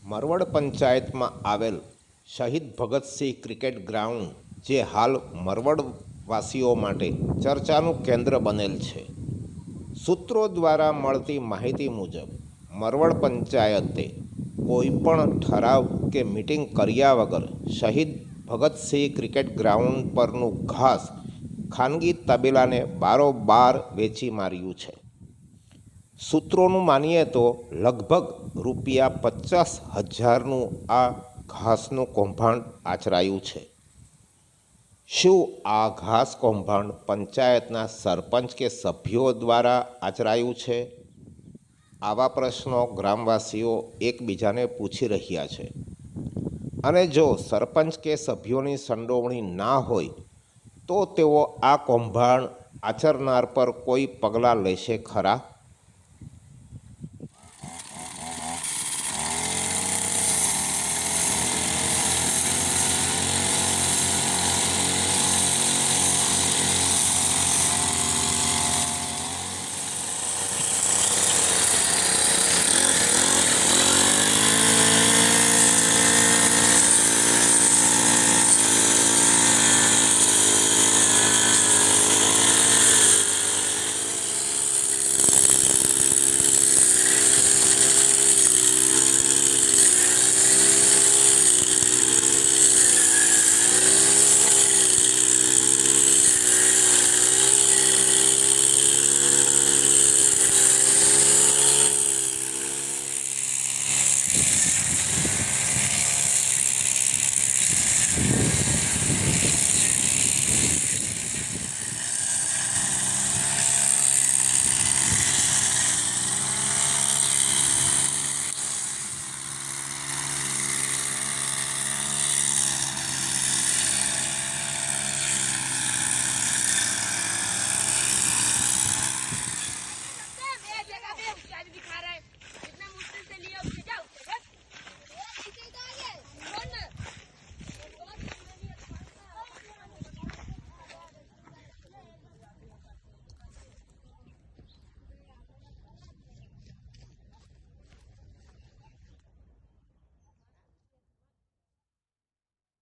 મરવડ પંચાયતમાં આવેલ શહીદ ભગતસિંહ ક્રિકેટ ગ્રાઉન્ડ જે હાલ મરવડવાસીઓ માટે ચર્ચાનું કેન્દ્ર બનેલ છે. સૂત્રો દ્વારા મળતી માહિતી મુજબ મરવડ પંચાયતે કોઈપણ ઠરાવ કે મીટિંગ કર્યા વગર શહીદ ભગતસિંહ ક્રિકેટ ગ્રાઉન્ડ પરનું ઘાસ ખાનગી તબેલાને બારોબાર વેચી માર્યું છે. સૂત્રોનું માનીએ તો લગભગ ₹50,000નું આ ઘાસનું કૌભાંડ આચરાયું છે. શું આ ઘાસ કૌભાંડ પંચાયતના સરપંચ કે સભ્યો દ્વારા આચરાયું છે? આવા પ્રશ્નો ગ્રામવાસીઓ એકબીજાને પૂછી રહ્યા છે. અને જો સરપંચ કે સભ્યોની સંડોવણી ના હોય તો તેઓ આ કૌભાંડ આચરનાર પર કોઈ પગલાં લેશે ખરા?